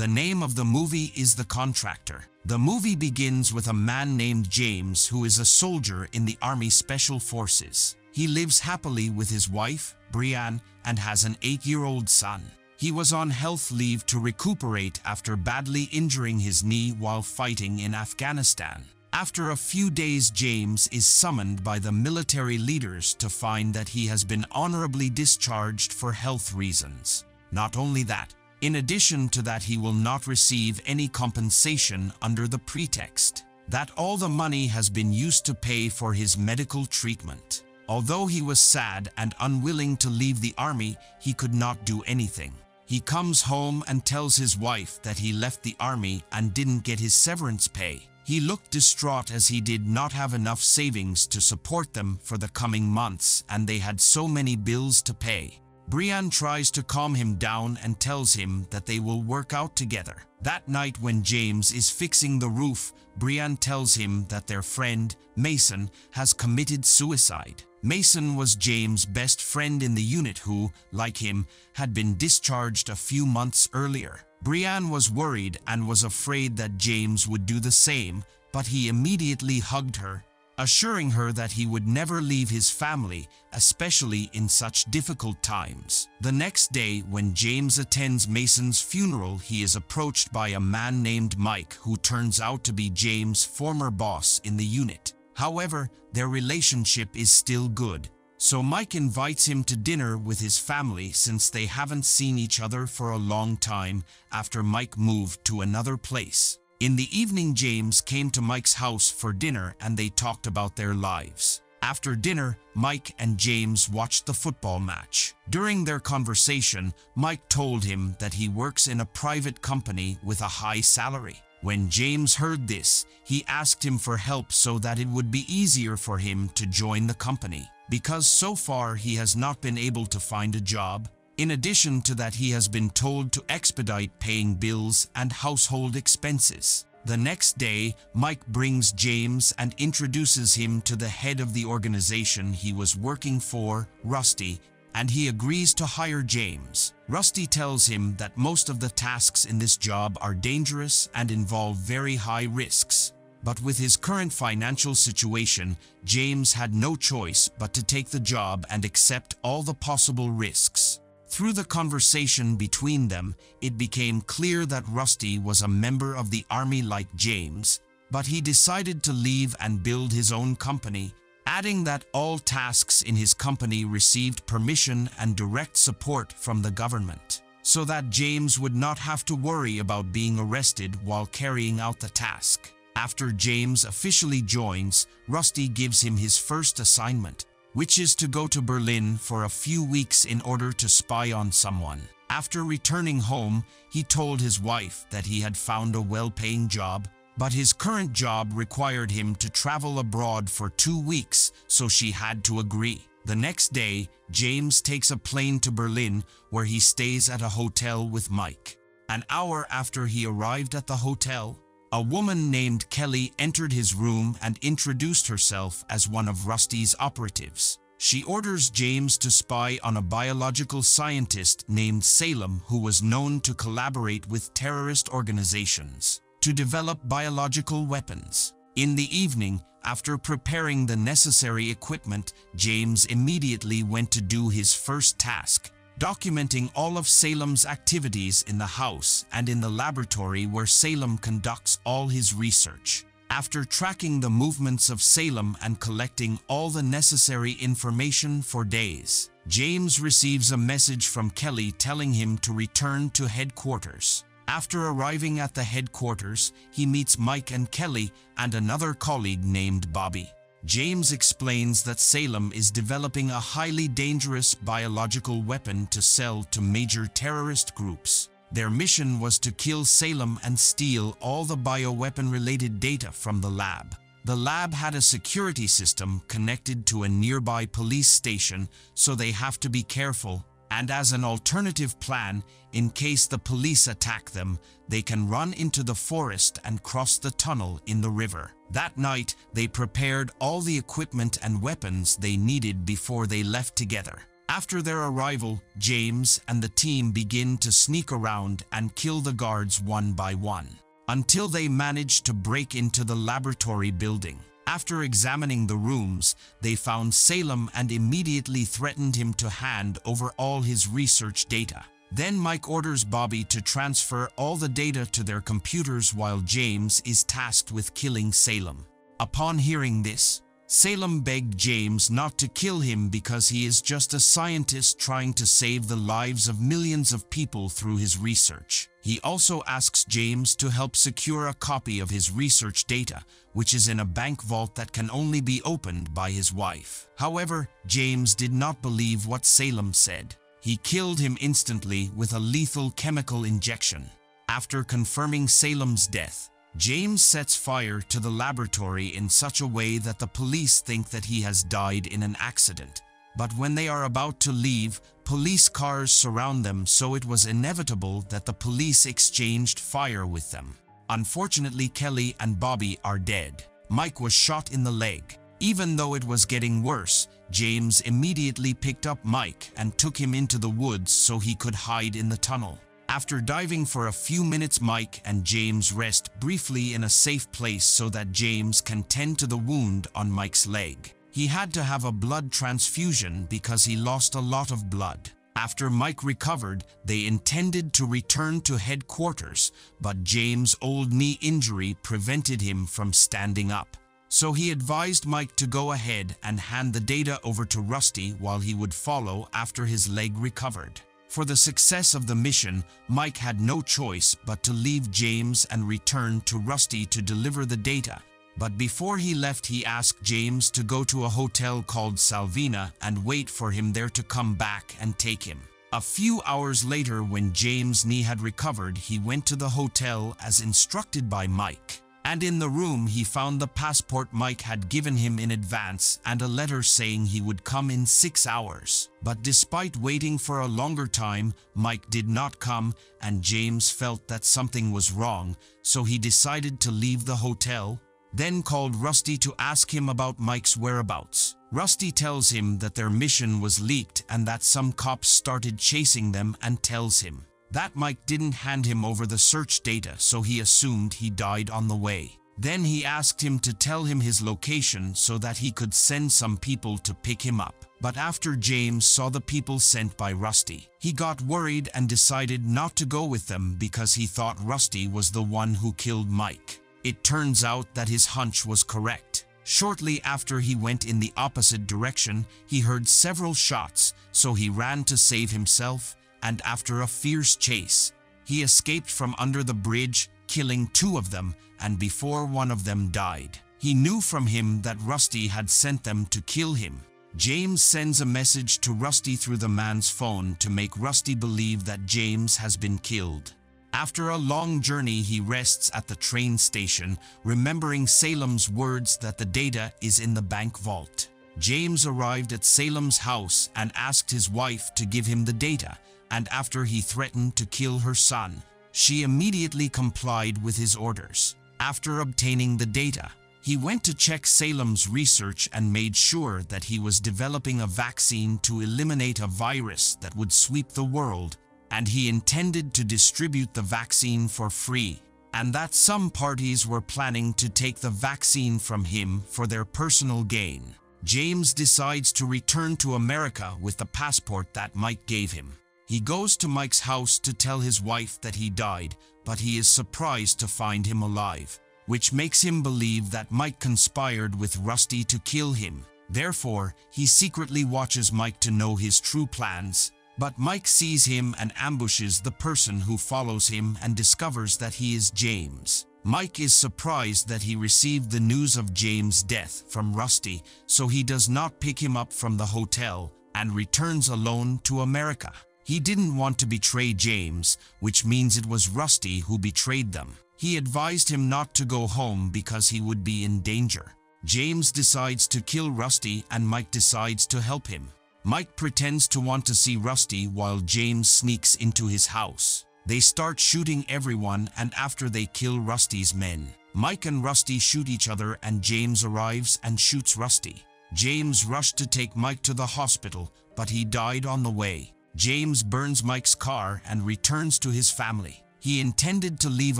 The name of the movie is The Contractor. The movie begins with a man named James who is a soldier in the Army Special Forces. He lives happily with his wife, Brianne, and has an 8-year-old son. He was on health leave to recuperate after badly injuring his knee while fighting in Afghanistan. After a few days, James is summoned by the military leaders to find that he has been honorably discharged for health reasons. Not only that, in addition to that, he will not receive any compensation under the pretext that all the money has been used to pay for his medical treatment. Although he was sad and unwilling to leave the army, he could not do anything. He comes home and tells his wife that he left the army and didn't get his severance pay. He looked distraught as he did not have enough savings to support them for the coming months, and they had so many bills to pay. Brianne tries to calm him down and tells him that they will work out together. That night when James is fixing the roof, Brianne tells him that their friend, Mason, has committed suicide. Mason was James' best friend in the unit who, like him, had been discharged a few months earlier. Brianne was worried and was afraid that James would do the same, but he immediately hugged her, assuring her that he would never leave his family, especially in such difficult times. The next day, when James attends Mason's funeral, he is approached by a man named Mike who turns out to be James' former boss in the unit. However, their relationship is still good, so Mike invites him to dinner with his family since they haven't seen each other for a long time after Mike moved to another place. In the evening, James came to Mike's house for dinner and they talked about their lives. After dinner, Mike and James watched the football match. During their conversation, Mike told him that he works in a private company with a high salary. When James heard this, he asked him for help so that it would be easier for him to join the company, because so far he has not been able to find a job. In addition to that, he has been told to expedite paying bills and household expenses. The next day, Mike brings James and introduces him to the head of the organization he was working for, Rusty, and he agrees to hire James. Rusty tells him that most of the tasks in this job are dangerous and involve very high risks. But with his current financial situation, James had no choice but to take the job and accept all the possible risks. Through the conversation between them, it became clear that Rusty was a member of the army like James, but he decided to leave and build his own company, adding that all tasks in his company received permission and direct support from the government, so that James would not have to worry about being arrested while carrying out the task. After James officially joins, Rusty gives him his first assignment, which is to go to Berlin for a few weeks in order to spy on someone. After returning home, he told his wife that he had found a well-paying job, but his current job required him to travel abroad for 2 weeks, so she had to agree. The next day, James takes a plane to Berlin, where he stays at a hotel with Mike. An hour after he arrived at the hotel, a woman named Kelly entered his room and introduced herself as one of Rusty's operatives. She orders James to spy on a biological scientist named Salem who was known to collaborate with terrorist organizations to develop biological weapons. In the evening, after preparing the necessary equipment, James immediately went to do his first task, documenting all of Salem's activities in the house and in the laboratory where Salem conducts all his research. After tracking the movements of Salem and collecting all the necessary information for days, James receives a message from Kelly telling him to return to headquarters. After arriving at the headquarters, he meets Mike and Kelly and another colleague named Bobby. James explains that Salem is developing a highly dangerous biological weapon to sell to major terrorist groups. Their mission was to kill Salem and steal all the bioweapon-related data from the lab. The lab had a security system connected to a nearby police station, so they have to be careful. And as an alternative plan, in case the police attack them, they can run into the forest and cross the tunnel in the river. That night, they prepared all the equipment and weapons they needed before they left together. After their arrival, James and the team begin to sneak around and kill the guards one by one, until they manage to break into the laboratory building. After examining the rooms, they found Salem and immediately threatened him to hand over all his research data. Then Mike orders Bobby to transfer all the data to their computers while James is tasked with killing Salem. Upon hearing this, Salem begged James not to kill him because he is just a scientist trying to save the lives of millions of people through his research. He also asks James to help secure a copy of his research data, which is in a bank vault that can only be opened by his wife. However, James did not believe what Salem said. He killed him instantly with a lethal chemical injection. After confirming Salem's death, James sets fire to the laboratory in such a way that the police think that he has died in an accident. But when they are about to leave, police cars surround them, so it was inevitable that the police exchanged fire with them. Unfortunately, Kelly and Bobby are dead. Mike was shot in the leg. Even though it was getting worse, James immediately picked up Mike and took him into the woods so he could hide in the tunnel. After diving for a few minutes, Mike and James rest briefly in a safe place so that James can tend to the wound on Mike's leg. He had to have a blood transfusion because he lost a lot of blood. After Mike recovered, they intended to return to headquarters, but James' old knee injury prevented him from standing up. So he advised Mike to go ahead and hand the data over to Rusty while he would follow after his leg recovered. For the success of the mission, Mike had no choice but to leave James and return to Rusty to deliver the data. But before he left, he asked James to go to a hotel called Salvina and wait for him there to come back and take him. A few hours later, when James' knee had recovered, he went to the hotel as instructed by Mike. And in the room, he found the passport Mike had given him in advance and a letter saying he would come in 6 hours. But despite waiting for a longer time, Mike did not come, and James felt that something was wrong, so he decided to leave the hotel, then called Rusty to ask him about Mike's whereabouts. Rusty tells him that their mission was leaked and that some cops started chasing them, and tells him that Mike didn't hand him over the search data, so he assumed he died on the way. Then he asked him to tell him his location so that he could send some people to pick him up. But after James saw the people sent by Rusty, he got worried and decided not to go with them because he thought Rusty was the one who killed Mike. It turns out that his hunch was correct. Shortly after he went in the opposite direction, he heard several shots, so he ran to save himself, and after a fierce chase, he escaped from under the bridge, killing 2 of them, and before one of them died. He knew from him that Rusty had sent them to kill him. James sends a message to Rusty through the man's phone to make Rusty believe that James has been killed. After a long journey, he rests at the train station, remembering Salem's words that the data is in the bank vault. James arrived at Salem's house and asked his wife to give him the data, and after he threatened to kill her son, she immediately complied with his orders. After obtaining the data, he went to check Salem's research and made sure that he was developing a vaccine to eliminate a virus that would sweep the world, and he intended to distribute the vaccine for free, and that some parties were planning to take the vaccine from him for their personal gain. James decides to return to America with the passport that Mike gave him. He goes to Mike's house to tell his wife that he died, but he is surprised to find him alive, which makes him believe that Mike conspired with Rusty to kill him. Therefore, he secretly watches Mike to know his true plans, but Mike sees him and ambushes the person who follows him and discovers that he is James. Mike is surprised that he received the news of James' death from Rusty, so he does not pick him up from the hotel and returns alone to America. He didn't want to betray James, which means it was Rusty who betrayed them. He advised him not to go home because he would be in danger. James decides to kill Rusty and Mike decides to help him. Mike pretends to want to see Rusty while James sneaks into his house. They start shooting everyone, and after they kill Rusty's men, Mike and Rusty shoot each other and James arrives and shoots Rusty. James rushed to take Mike to the hospital, but he died on the way. James burns Mike's car and returns to his family. He intended to leave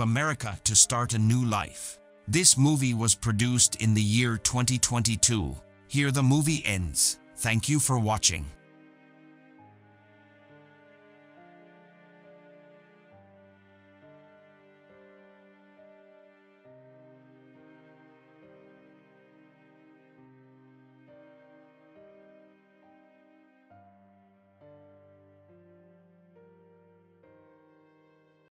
America to start a new life. This movie was produced in the year 2022. Here the movie ends. Thank you for watching.